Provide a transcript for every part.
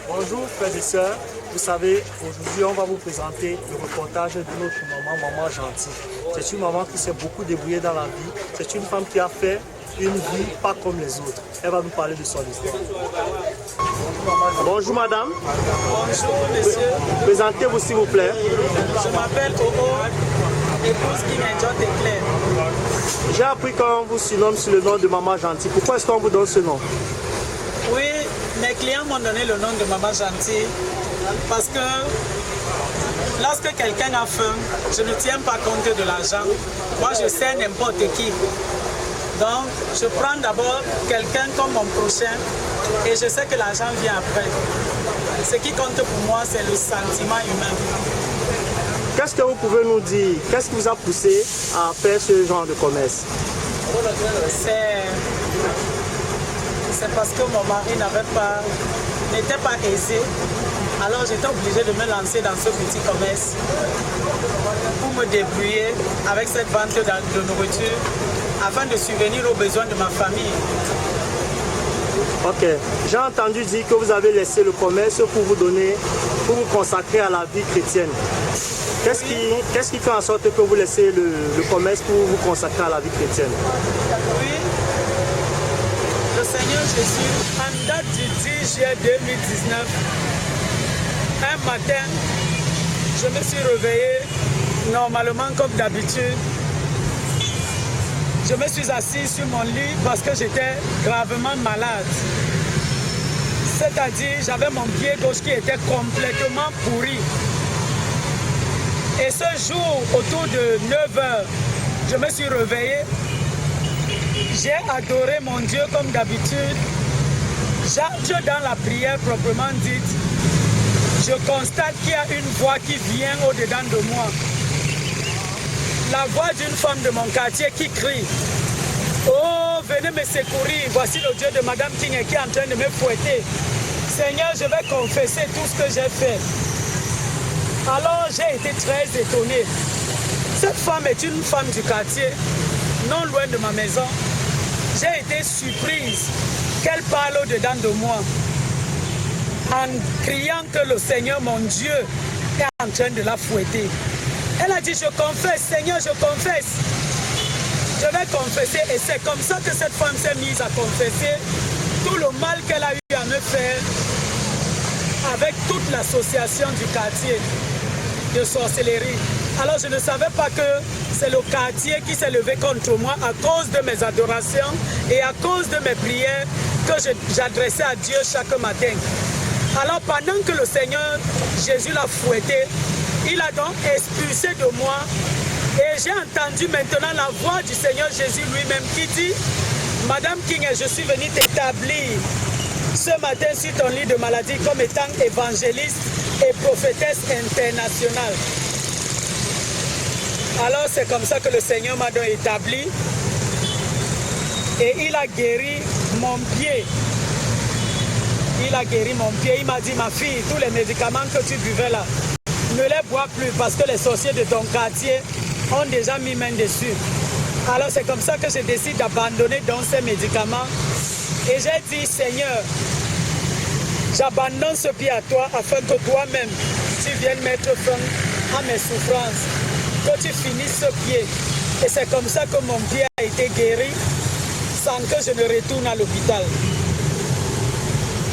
Bonjour frères et sœurs, vous savez, aujourd'hui on va vous présenter le reportage de notre maman gentille. C'est une maman qui s'est beaucoup débrouillée dans la vie, c'est une femme qui a fait une vie pas comme les autres. Elle va nous parler de son histoire. Bonjour madame. Bonjour monsieur. Présentez-vous s'il vous plaît. Je m'appelle Ogo, épouse qui m'enjoie Claire. J'ai appris qu'on vous surnomme sur le nom de maman gentille. Pourquoi est-ce qu'on vous donne ce nom? Oui, mes clients m'ont donné le nom de maman gentille parce que lorsque quelqu'un a faim, je ne tiens pas compte de l'argent. Moi je sers n'importe qui. Donc je prends d'abord quelqu'un comme mon prochain et je sais que l'argent vient après. Ce qui compte pour moi, c'est le sentiment humain. Qu'est-ce que vous pouvez nous dire? Qu'est-ce qui vous a poussé à faire ce genre de commerce? C'est parce que mon mari n'était pas aisé. Alors j'étais obligée de me lancer dans ce petit commerce pour me débrouiller avec cette vente de nourriture afin de subvenir aux besoins de ma famille. Ok, j'ai entendu dire que vous avez laissé le commerce pour vous consacrer à la vie chrétienne. Qu'est-ce qui fait en sorte que vous laissez le commerce pour vous consacrer à la vie chrétienne? Oui, le Seigneur Jésus, en date du 10 juillet 2019, un matin, je me suis réveillé normalement comme d'habitude. Je me suis assis sur mon lit parce que j'étais gravement malade. C'est-à-dire, j'avais mon pied gauche qui était complètement pourri. Et ce jour, autour de 9 h, je me suis réveillé. J'ai adoré mon Dieu comme d'habitude. J'entre dans la prière proprement dite. Je constate qu'il y a une voix qui vient au-dedans de moi. La voix d'une femme de mon quartier qui crie: oh, venez me secourir, voici le Dieu de Madame King qui est en train de me fouetter. Seigneur, je vais confesser tout ce que j'ai fait. Alors j'ai été très étonné. Cette femme est une femme du quartier, non loin de ma maison. J'ai été surprise qu'elle parle au-dedans de moi en criant que le Seigneur, mon Dieu, est en train de la fouetter. Elle a dit: je confesse, Seigneur, je confesse. Je vais confesser. Et c'est comme ça que cette femme s'est mise à confesser tout le mal qu'elle a eu à me faire avec toute l'association du quartier de sorcellerie. Alors je ne savais pas que c'est le quartier qui s'est levé contre moi à cause de mes adorations et à cause de mes prières que j'adressais à Dieu chaque matin. Alors pendant que le Seigneur Jésus l'a fouetté, il a donc expulsé de moi. Et j'ai entendu maintenant la voix du Seigneur Jésus lui-même qui dit: Madame King, je suis venue t'établir ce matin sur ton lit de maladie comme étant évangéliste et prophétesse internationale. Alors c'est comme ça que le Seigneur m'a donc établi. Et il a guéri mon pied. Il a guéri mon pied. Il m'a dit: ma fille, tous les médicaments que tu buvais là, ne les bois plus parce que les sorciers de ton quartier ont déjà mis main dessus. Alors c'est comme ça que je décide d'abandonner donc ces médicaments. Et j'ai dit: Seigneur, j'abandonne ce pied à toi afin que toi-même tu viennes mettre fin à mes souffrances, que tu finisses ce pied. Et c'est comme ça que mon pied a été guéri sans que je ne retourne à l'hôpital.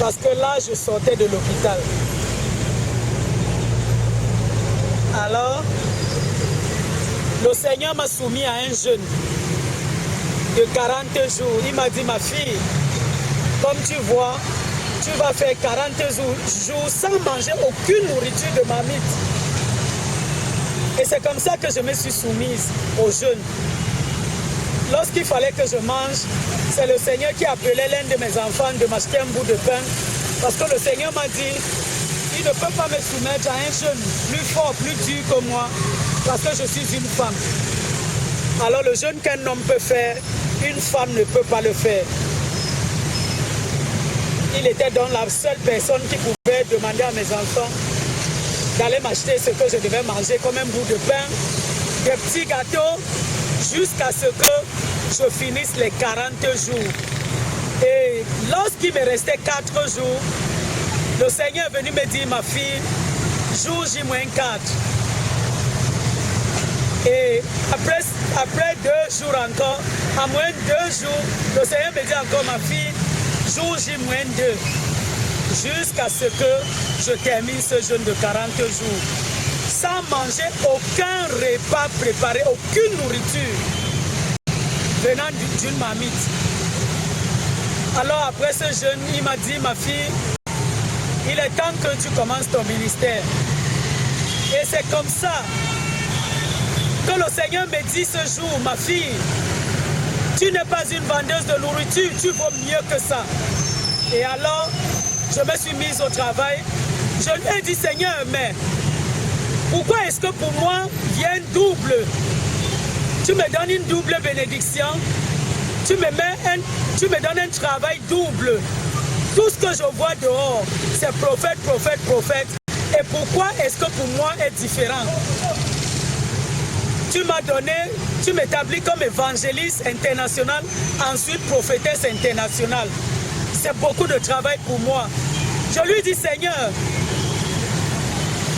Parce que là, je sortais de l'hôpital. Alors, le Seigneur m'a soumis à un jeûne de 40 jours. Il m'a dit: ma fille, comme tu vois, tu vas faire 40 jours sans manger aucune nourriture de marmite. Et c'est comme ça que je me suis soumise au jeûne. Lorsqu'il fallait que je mange, c'est le Seigneur qui appelait l'un de mes enfants de m'acheter un bout de pain. Parce que le Seigneur m'a dit: il ne peut pas me soumettre à un jeûne plus fort, plus dur que moi, parce que je suis une femme. Alors le jeûne qu'un homme peut faire, une femme ne peut pas le faire. Il était donc la seule personne qui pouvait demander à mes enfants d'aller m'acheter ce que je devais manger, comme un bout de pain, des petits gâteaux, jusqu'à ce que je finisse les 40 jours. Et lorsqu'il me restait 4 jours, Le Seigneur est venu me dire, ma fille, jour J-4. Et après 2 jours encore, à moins de 2 jours, le Seigneur me dit encore, ma fille, jour J-2. Jusqu'à ce que je termine ce jeûne de 40 jours. Sans manger aucun repas préparé, aucune nourriture venant d'une marmite. Alors après ce jeûne, il m'a dit, ma fille, il est temps que tu commences ton ministère. Et c'est comme ça que le Seigneur me dit ce jour, ma fille, tu n'es pas une vendeuse de nourriture, tu vaux mieux que ça. Et alors, je me suis mise au travail. Je lui ai dit, Seigneur, mais pourquoi est-ce que pour moi vient double? Tu me donnes une double bénédiction, tu me donnes un travail double. Tout ce que je vois dehors, c'est prophète, prophète, prophète. Et pourquoi est-ce que pour moi est différent? Tu m'as donné, tu m'établis comme évangéliste international, ensuite prophétesse internationale. C'est beaucoup de travail pour moi. Je lui dis, Seigneur,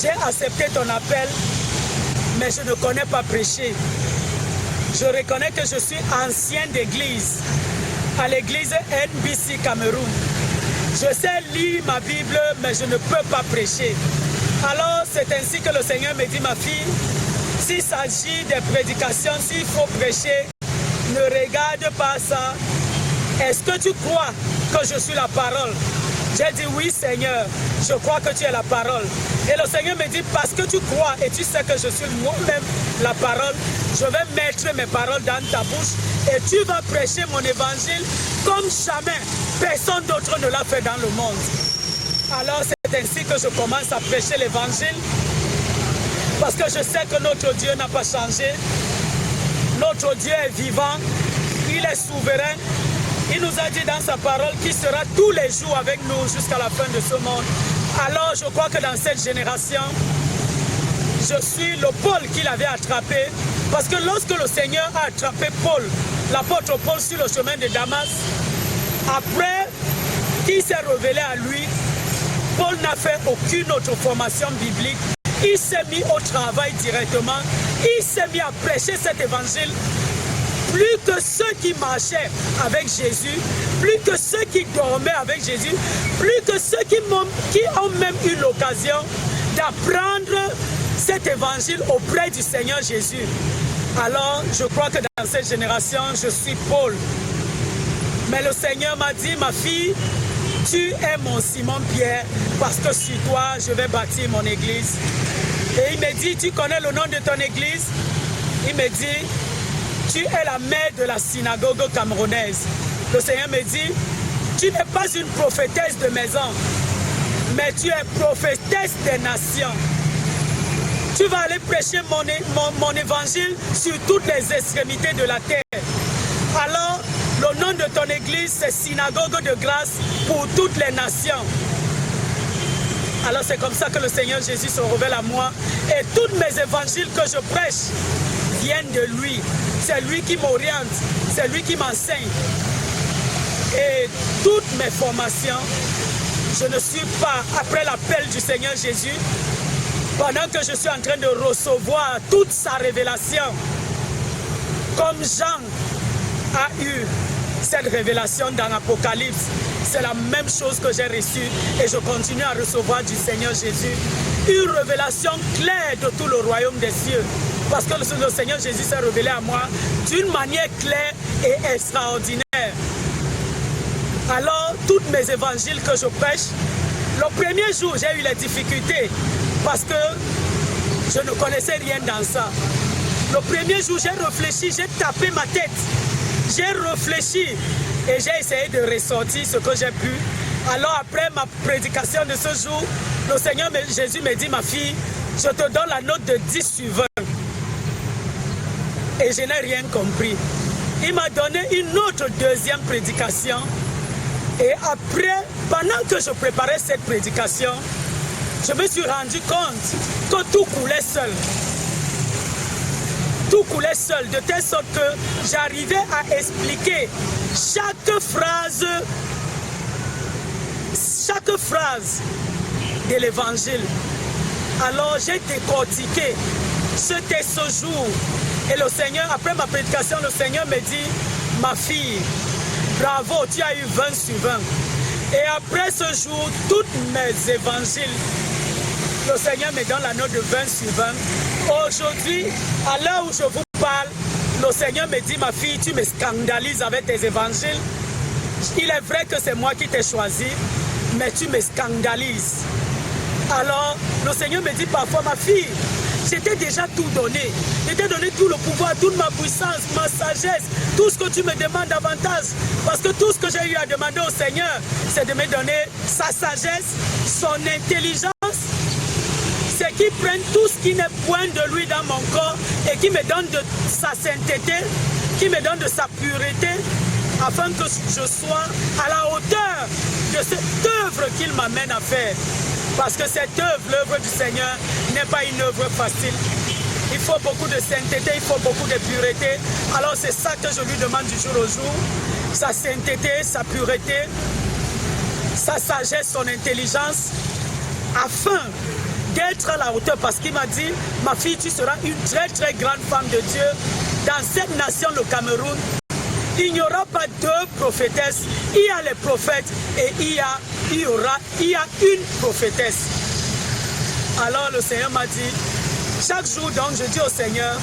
j'ai accepté ton appel, mais je ne connais pas prêcher. Je reconnais que je suis ancien d'église, à l'église NBC Cameroun. Je sais lire ma Bible, mais je ne peux pas prêcher. Alors, c'est ainsi que le Seigneur me dit, ma fille, s'il s'agit des prédications, s'il faut prêcher, ne regarde pas ça. Est-ce que tu crois que je suis la parole? J'ai dit oui, Seigneur, je crois que tu es la parole. Et le Seigneur me dit, parce que tu crois et tu sais que je suis moi-même la parole, je vais mettre mes paroles dans ta bouche et tu vas prêcher mon évangile comme jamais personne d'autre ne l'a fait dans le monde. Alors c'est ainsi que je commence à prêcher l'évangile, parce que je sais que notre Dieu n'a pas changé. Notre Dieu est vivant, il est souverain. Il nous a dit dans sa parole qu'il sera tous les jours avec nous jusqu'à la fin de ce monde. Alors je crois que dans cette génération, je suis le Paul qu'il avait attrapé. Parce que lorsque le Seigneur a attrapé Paul, l'apôtre Paul sur le chemin de Damas, après qu'il s'est révélé à lui, Paul n'a fait aucune autre formation biblique. Il s'est mis au travail directement. Il s'est mis à prêcher cet évangile. Plus que ceux qui marchaient avec Jésus, plus que ceux qui dormaient avec Jésus, plus que ceux qui ont même eu l'occasion d'apprendre cet évangile auprès du Seigneur Jésus. Alors, je crois que dans cette génération, je suis Paul. Mais le Seigneur m'a dit, ma fille, tu es mon Simon-Pierre, parce que sur toi, je vais bâtir mon église. Et il me dit, tu connais le nom de ton église? Il me dit, tu es la mère de la synagogue camerounaise. Le Seigneur me dit, tu n'es pas une prophétesse de maison, mais tu es prophétesse des nations. Tu vas aller prêcher mon évangile sur toutes les extrémités de la terre. Alors, le nom de ton église, c'est Synagogue de grâce pour toutes les nations. Alors c'est comme ça que le Seigneur Jésus se révèle à moi. Et tous mes évangiles que je prêche viennent de lui. C'est lui qui m'oriente, c'est lui qui m'enseigne. Et toutes mes formations, je ne suis pas, après l'appel du Seigneur Jésus, pendant que je suis en train de recevoir toute sa révélation, comme Jean a eu cette révélation dans l'Apocalypse, c'est la même chose que j'ai reçue et je continue à recevoir du Seigneur Jésus. Une révélation claire de tout le royaume des cieux. Parce que le Seigneur Jésus s'est révélé à moi d'une manière claire et extraordinaire. Alors, tous mes évangiles que je prêche, le premier jour, j'ai eu les difficultés parce que je ne connaissais rien dans ça. Le premier jour, j'ai réfléchi, j'ai tapé ma tête. J'ai réfléchi et j'ai essayé de ressortir ce que j'ai pu. Alors, après ma prédication de ce jour, le Seigneur Jésus me dit, ma fille, je te donne la note de 10 sur 20. Et je n'ai rien compris. Il m'a donné une autre deuxième prédication. Et après, pendant que je préparais cette prédication, je me suis rendu compte que tout coulait seul. Tout coulait seul, de telle sorte que j'arrivais à expliquer chaque phrase, chaque phrase de l'évangile. Alors j'ai décortiqué ce jour. Et le Seigneur, après ma prédication, le Seigneur me dit, ma fille, bravo, tu as eu 20 sur 20. Et après ce jour, tous mes évangiles, le Seigneur me donne la note de 20 sur 20. Aujourd'hui, à l'heure où je vous parle, le Seigneur me dit, ma fille, tu me scandalises avec tes évangiles. Il est vrai que c'est moi qui t'ai choisi, mais tu me scandalises. Alors, le Seigneur me dit parfois, ma fille, je t'ai déjà tout donné. Je t'ai donné tout le pouvoir, toute ma puissance, ma sagesse, tout ce que tu me demandes davantage. Parce que tout ce que j'ai eu à demander au Seigneur, c'est de me donner sa sagesse, son intelligence. C'est qu'il prenne tout ce qui n'est point de lui dans mon corps et qui me donne de sa sainteté, qui me donne de sa pureté, afin que je sois à la hauteur de cette œuvre qu'il m'amène à faire. Parce que cette œuvre, l'œuvre du Seigneur, n'est pas une œuvre facile. Il faut beaucoup de sainteté, il faut beaucoup de pureté. Alors c'est ça que je lui demande du jour au jour. Sa sainteté, sa pureté, sa sagesse, son intelligence, afin d'être à la hauteur. Parce qu'il m'a dit, ma fille, tu seras une très très grande femme de Dieu. Dans cette nation, le Cameroun, il n'y aura pas deux prophétesses. Il y a les prophètes et il y a une prophétesse. Alors le Seigneur m'a dit, chaque jour donc je dis au Seigneur,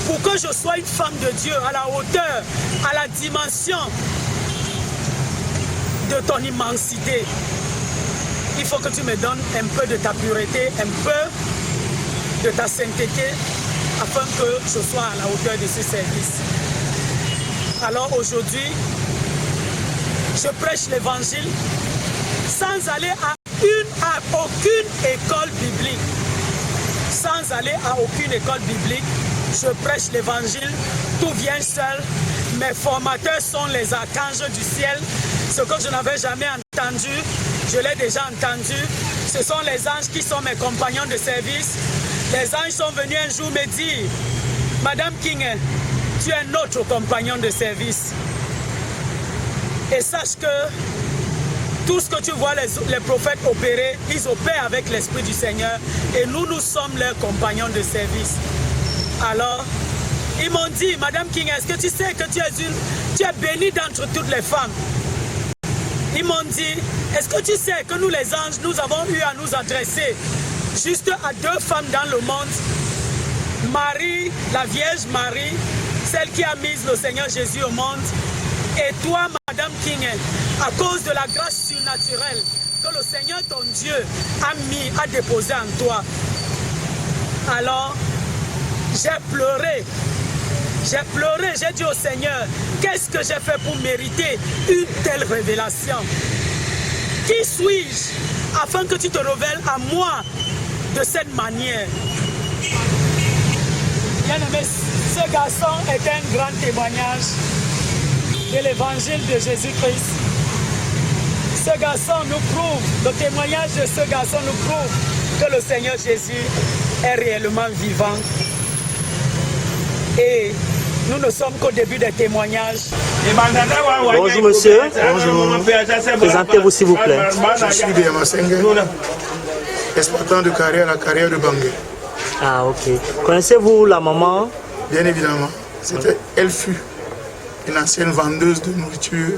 pour que je sois une femme de Dieu à la hauteur, à la dimension de ton immensité, il faut que tu me donnes un peu de ta pureté, un peu de ta sainteté, afin que je sois à la hauteur de ce service. Alors aujourd'hui, je prêche l'évangile sans aller à aucune école biblique. Sans aller à aucune école biblique, je prêche l'évangile, tout vient seul. Mes formateurs sont les archanges du ciel. Ce que je n'avais jamais entendu, je l'ai déjà entendu. Ce sont les anges qui sont mes compagnons de service. Les anges sont venus un jour me dire, Madame King, tu es notre compagnon de service. Et sache que tout ce que tu vois les prophètes opérer, ils opèrent avec l'Esprit du Seigneur. Et nous sommes leurs compagnons de service. Alors, ils m'ont dit, Madame King, est-ce que tu sais que tu es bénie d'entre toutes les femmes? Ils m'ont dit, est-ce que tu sais que nous les anges, nous avons eu à nous adresser juste à deux femmes dans le monde? Marie, la Vierge Marie, celle qui a mis le Seigneur Jésus au monde, et toi, Madame King, à cause de la grâce surnaturelle que le Seigneur ton Dieu a déposé en toi. Alors, j'ai pleuré, j'ai dit au Seigneur, qu'est-ce que j'ai fait pour mériter une telle révélation? Qui suis-je afin que tu te révèles à moi de cette manière? Bien-aimé, ce garçon est un grand témoignage de l'évangile de Jésus-Christ. Ce garçon nous prouve, le témoignage de ce garçon nous prouve que le Seigneur Jésus est réellement vivant. Et nous ne sommes qu'au début des témoignages. Bonjour monsieur, bonjour. Présentez-vous s'il vous plaît. Je suis de Yamasengue, exploitant de carrière à la carrière de Bangé. Ah ok. Connaissez-vous la maman? Bien évidemment, elle fut une ancienne vendeuse de nourriture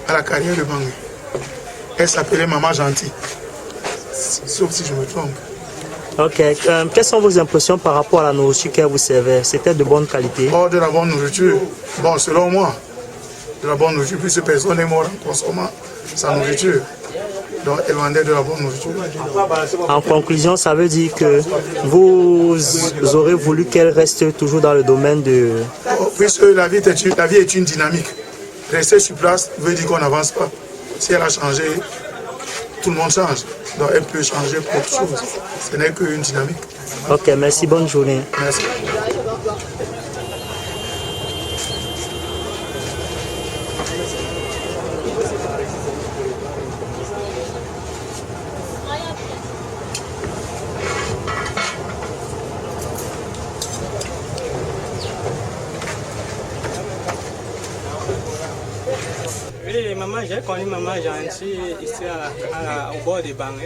à la carrière de Bangé. Elle s'appelait Maman Gentille, sauf si je me trompe. Ok. Quelles sont vos impressions par rapport à la nourriture qu'elle vous servait? C'était de bonne qualité? Oh, de la bonne nourriture. Bon, selon moi, de la bonne nourriture, puisque personne n'est mort en consommant sa nourriture. Donc, elle vendait de la bonne nourriture. En conclusion, ça veut dire que vous aurez voulu qu'elle reste toujours dans le domaine de... Oh, puisque la vie est une dynamique. Rester sur place veut dire qu'on n'avance pas. Si elle a changé, tout le monde change. Donc elle peut changer pour autre chose. Ce n'est qu'une dynamique. Ok, merci, bonne journée. Merci. Oui, maman j'ai connu maman gentille ici au bord des bancs.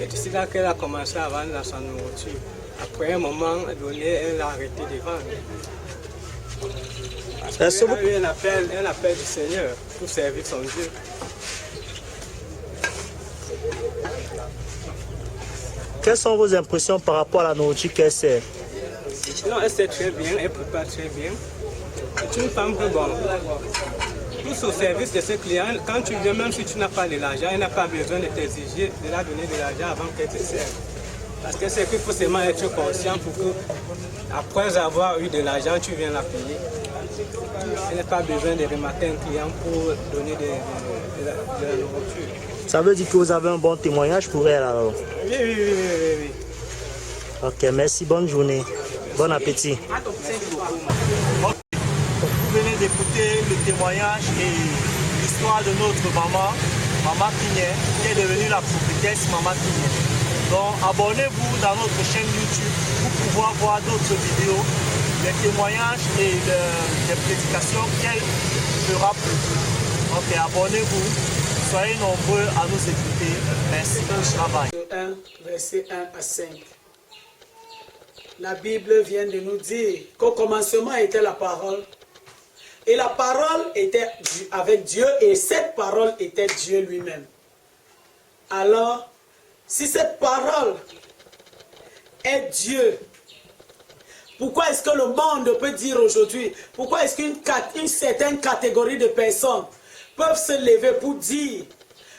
Et c'est là qu'elle a commencé à vendre sa nourriture. Après un moment donné, elle a arrêté de vendre. Parce qu'elle a eu un appel du Seigneur pour servir son Dieu. Quelles sont vos impressions par rapport à la nourriture qu'elle sert? Non, elle sait très bien, elle prépare très bien. C'est une femme très bonne. Tous au service de ses clients, quand tu viens, même si tu n'as pas de l'argent, elle n'a pas besoin de t'exiger de la donner de l'argent avant qu'elle te serve. Parce que c'est qu'il faut seulement être conscient pour que, après avoir eu de l'argent, tu viens la payer. Elle n'a pas besoin de remarquer un client pour donner de la nourriture. Ça veut dire que vous avez un bon témoignage pour elle alors? Oui. Ok, merci, bonne journée. Bon appétit. Vous venez d'écouter le témoignage et l'histoire de notre maman, Maman Pigney, qui est devenue la prophétesse Maman Pigney. Donc abonnez-vous dans notre chaîne YouTube pour pouvoir voir d'autres vidéos, les témoignages et les prédications qu'elle fera pour vous. Ok, abonnez-vous, soyez nombreux à nous écouter. Merci, bon travail. 1, verset 1 à 5. La Bible vient de nous dire qu'au commencement était la parole. Et la parole était avec Dieu et cette parole était Dieu lui-même. Alors, si cette parole est Dieu, pourquoi est-ce que le monde peut dire aujourd'hui, pourquoi est-ce qu'une certaine catégorie de personnes peuvent se lever pour dire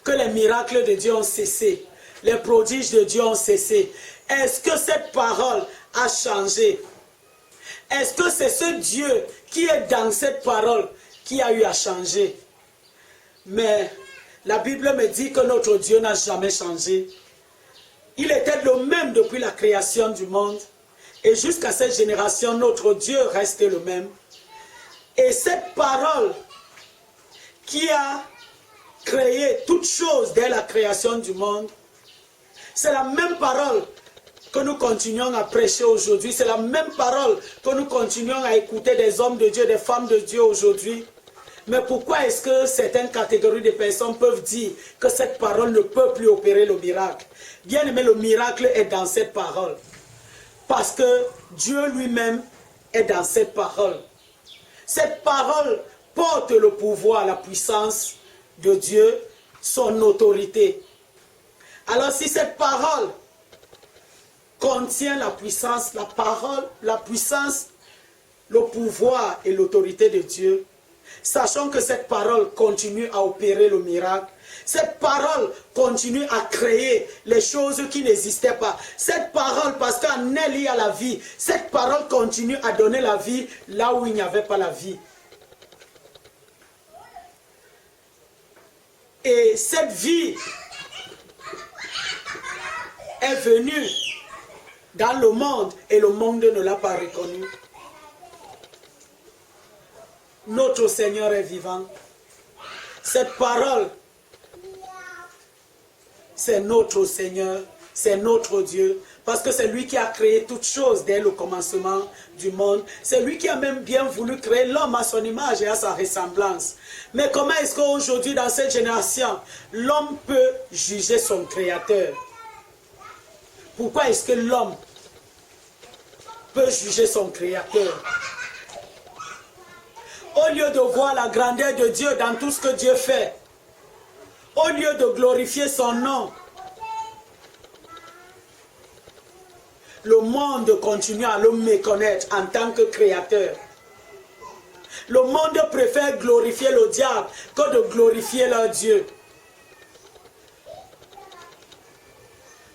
que les miracles de Dieu ont cessé, les prodiges de Dieu ont cessé? Est-ce que cette parole a changé? Est-ce que c'est ce Dieu qui est dans cette parole qui a eu à changer? Mais la Bible me dit que notre Dieu n'a jamais changé. Il était le même depuis la création du monde. Et jusqu'à cette génération, notre Dieu reste le même. Et cette parole qui a créé toutes choses dès la création du monde, c'est la même parole que nous continuons à prêcher aujourd'hui. C'est la même parole que nous continuons à écouter des hommes de Dieu, des femmes de Dieu aujourd'hui. Mais pourquoi est-ce que certaines catégories de personnes peuvent dire que cette parole ne peut plus opérer le miracle? Bien aimé, le miracle est dans cette parole. Parce que Dieu lui-même est dans cette parole. Cette parole porte le pouvoir, la puissance de Dieu, son autorité. Alors si cette parole contient la puissance, la puissance, le pouvoir et l'autorité de Dieu, sachant que cette parole continue à opérer le miracle, cette parole continue à créer les choses qui n'existaient pas. Cette parole, parce qu'en elle il y a la vie, cette parole continue à donner la vie là où il n'y avait pas la vie. Et cette vie est venue dans le monde et le monde ne l'a pas reconnue. Notre Seigneur est vivant. Cette parole, c'est notre Seigneur, c'est notre Dieu. Parce que c'est lui qui a créé toutes choses dès le commencement du monde. C'est lui qui a même bien voulu créer l'homme à son image et à sa ressemblance. Mais comment est-ce qu'aujourd'hui, dans cette génération, l'homme peut juger son créateur? Pourquoi est-ce que l'homme peut juger son créateur? Au lieu de voir la grandeur de Dieu dans tout ce que Dieu fait, au lieu de glorifier son nom, le monde continue à le méconnaître en tant que créateur. Le monde préfère glorifier le diable que de glorifier leur Dieu.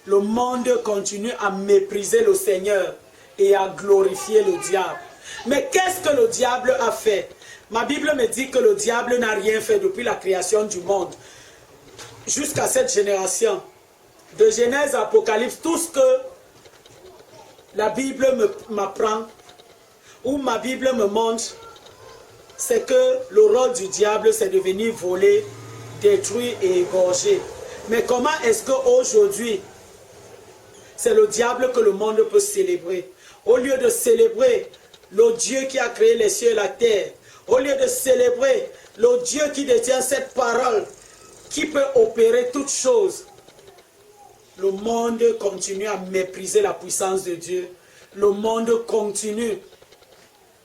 Le monde continue à mépriser le Seigneur et à glorifier le diable. Mais qu'est-ce que le diable a fait? Ma Bible me dit que le diable n'a rien fait depuis la création du monde jusqu'à cette génération. De Genèse à Apocalypse, tout ce que la Bible m'apprend ou ma Bible me montre, c'est que le rôle du diable, c'est de venir voler, détruire et égorger. Mais comment est-ce qu'aujourd'hui, c'est le diable que le monde peut célébrer? Au lieu de célébrer le Dieu qui a créé les cieux et la terre, au lieu de célébrer le Dieu qui détient cette parole, qui peut opérer toutes choses, le monde continue à mépriser la puissance de Dieu. Le monde continue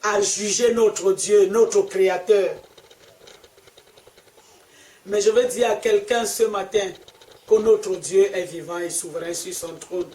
à juger notre Dieu, notre Créateur. Mais je veux dire à quelqu'un ce matin que notre Dieu est vivant et souverain sur son trône.